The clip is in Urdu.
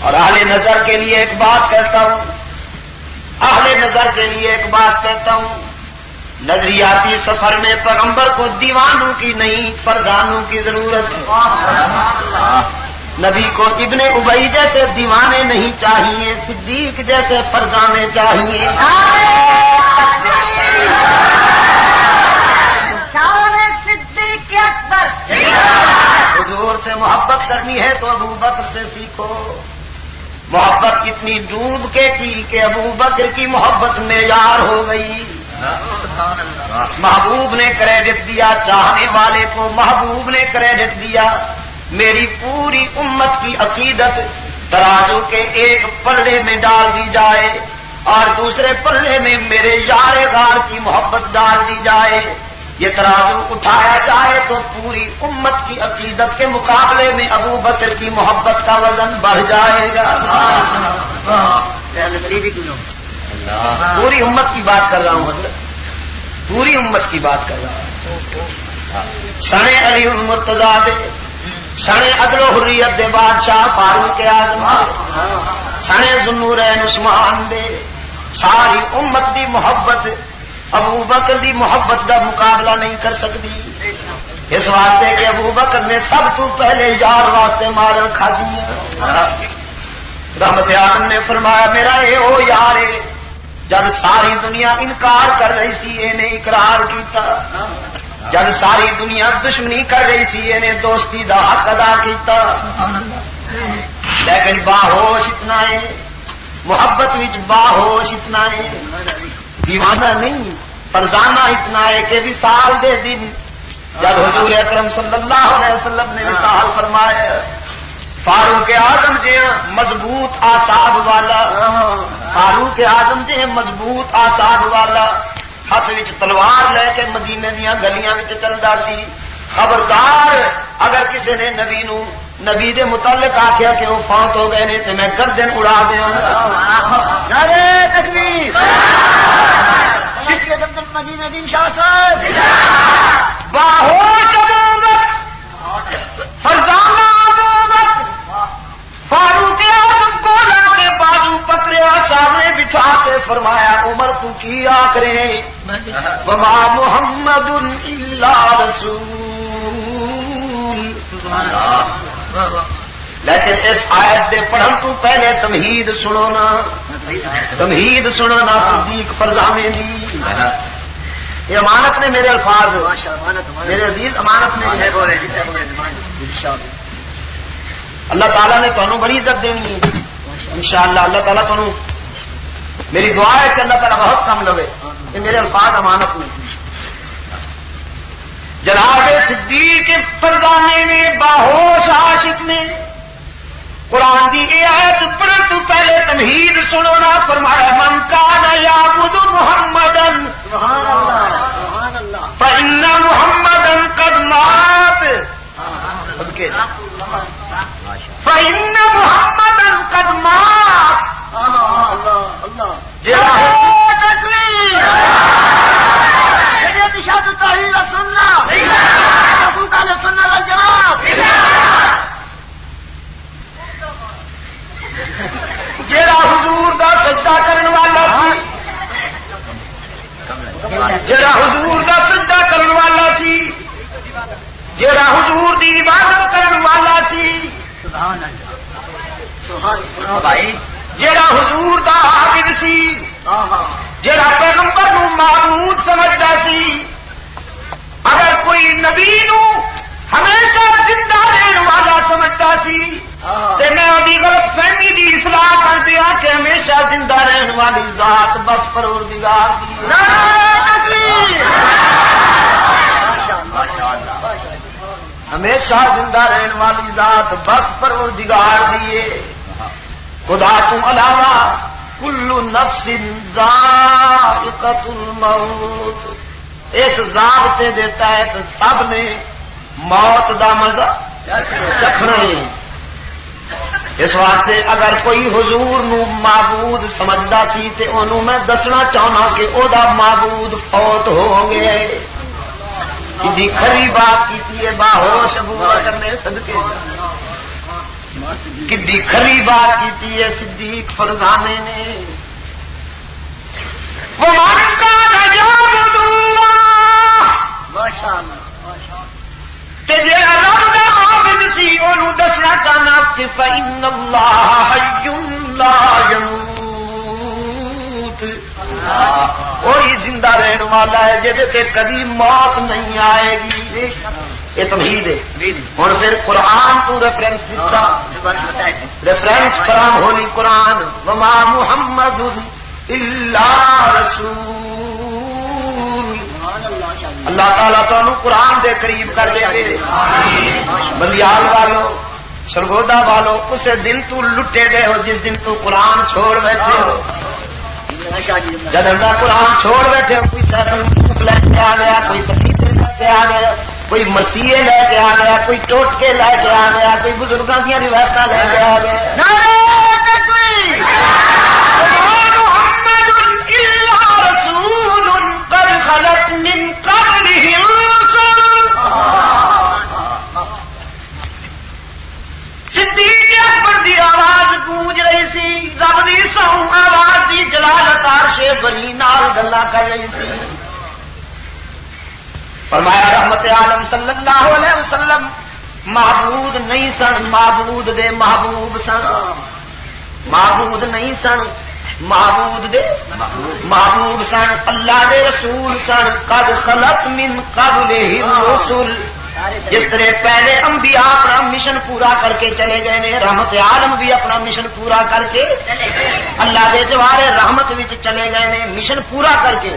اور اہل نظر کے لیے ایک بات کہتا ہوں، اہل نظر کے لیے ایک بات کہتا ہوں، نظریاتی سفر میں پیغمبر کو دیوانوں کی نہیں فرزانوں کی ضرورت ہے۔ نبی کو ابن ابی جیسے دیوانے نہیں چاہیے، صدیق جیسے فرزانے چاہیے۔ حضور سے محبت کرنی ہے تو ابو بکر سے سیکھو۔ محبت اتنی ڈوب کے کی کہ ابو بکر کی محبت معیار ہو گئی۔ محبوب نے کریڈٹ دیا چاہنے والے کو، محبوب نے کریڈٹ دیا۔ میری پوری امت کی عقیدت ترازو کے ایک پلڑے میں ڈال دی جائے اور دوسرے پلڑے میں میرے یار غار کی محبت ڈال دی جائے، یہ ترازو اٹھایا جائے تو پوری امت کی عقیدت کے مقابلے میں ابو بکر کی محبت کا وزن بڑھ جائے گا۔ پوری امت کی بات کر رہا ہوں حضرت، پوری امت کی بات کر رہا ہوں۔ سنے علی المرتضیٰ دے، سنے عدل و حریت دے بادشاہ فاروق اعظم، سنے ذوالنورین عثمان دے، ساری امت دی محبت ابو بکر دی محبت دا مقابلہ نہیں کر سکتی، اس واسطے کہ ابو بکر نے سب تو پہلے یار واسطے مارا کھا دی۔ رحمت عالم نے فرمایا میرا اے او یار ہے، جب ساری دنیا انکار کر رہی تھی انہیں اقرار کیتا، جب ساری دنیا دشمنی کر رہی تھی انہیں دوستی دا حق ادا کیتا، لیکن باہوش اتنا ہے، محبت وچ باہوش اتنا ہے، دیوانہ نہیں فرزانہ اتنا ہے کہ وصال دے دن جب حضور اکرم صلی اللہ علیہ وسلم نے وصال فرمایا، فاروق اعظم جی مضبوط آساب والا، فاروق اعظم جی مضبوط آساب والا، ہاتھ وچ تلوار لے کے مدینے دیاں گلیاں وچ چلدا سی۔ خبردار اگر کسی نے نبی دے متعلق آخیا کہ وہ فوت ہو گئے نے تو میں گردن اڑا دیاں گا۔ نعرہ تکبیر، مدینہ دین شاہ صاحب، باہوش ابو بکر، فرزانہ ابو بکر، فاروق اعظم کو لا کے بازو پکڑیا، سامنے بٹھا کے فرمایا عمر تو کی آخرے وما محمد الا رسول۔ لیکن اس آیت سے پڑھن تو پہلے تمہید سنو نا، تمہید سنو نا صدیق فرزانے دی۔ یہ امانت نے میرے الفاظ، میرے عزیز امانت نے اللہ تعالیٰ نے تمہیں بڑی عزت دینی ہے انشاءاللہ۔ اللہ تعالیٰ تمہیں، میری دعا ہے کہ اللہ تعالیٰ بہت کم لوے کہ میرے الفاظ امانت میں۔ جناب صدیق فرزانے نے باہوش عاشق نے قرآن کی یہ آیت پڑھن تو پہلے تمہید سنو نا، فرمایا من کان یعبد محمدا فإن محمدا قد مات، فإن محمدا قد مات۔ جیڑا حضور دا سجدہ کرن والا سی، جیڑا حضور دا سجدہ کرن والا سی، جیڑا حضور دی عبادت کرن والا سی، جیڑا حضور دا عابد سی، جیڑا پیغمبر نو معبود سمجھدا سی، اگر کوئی نبی نو ہمیشہ زندہ رہن والا سمجھتا سی تے میں ابھی غلط فہمی دی اصلاح کر دیا کہ ہمیشہ زندہ رہن والی ذات بس پروردگار دی۔ ہمیشہ زندہ رہن والی ذات بس پروردگار دیے۔ خدا تو علاوہ کل نفس ذائقۃ الموت، اس ضابطے دے تحت سب نے موت دا مزہ چکھنا ہے۔ اس واسطے اگر کوئی حضور نو معبود سمجھدا سی تے انہوں میں دسنا چاہنا کہ او دا معبود فوت ہو گئے۔ کدی کھری بات کی باہوش ابو بکر نے صدقے کدی کھری بات کی ہے صدیق فرزانے نے وَمَنْ كَانَ يَعْبُدُ اللَّهَ تے جے رب دا عابد سی اونوں دسنا چاہنا کہ فَإِنَّ اللَّهَ حَيٌّ لَا يَمُوتُ وہی زندہ رہن والا ہے جے تے کبھی موت نہیں آئے گی. یہ توحید ہے. ہوں پھر قرآن تو ریفرنس دیتا ریفرنس قرآن ہولی قرآن وما محمد الا رسول. اللہ تعالیٰ تو قرآن دے قریب کر دے. بلیال والو سرگودا والو اسے دن تو لٹے گئے ہو جس دن تو قرآن چھوڑ بیٹھے ہو. جب اللہ قرآن چھوڑ بیٹھے ہو کوئی سیکل لے کے آ گیا کوئی تکلیف لے کے آ گیا کوئی مسیحے لے کے آ گیا کوئی ٹوٹکے لے کے آ گیا کوئی بزرگوں کی روایت لے کے آ گیا. محمد الا رسول قد خلت من قبله الرسل. صدیق اکبر دی آواز گونج رہی سی رب دی سو آواز دی جلالت عرش بری نال گلاں کر رہی سی. فرمایا رحمت عالم صلی اللہ علیہ وسلم معبود نہیں سن معبود دے محبوب سن. معبود نہیں سن معبود دے محبوب سن. اللہ دے رسول سن. قد خلت من قبلہ الرسل. جس طرح پہلے انبیاء اپنا مشن پورا کر کے چلے گئے نے رحمت عالم بھی اپنا مشن پورا کر کے اللہ دے جوارے رحمت وچ چلے گئے نے مشن پورا کر کے.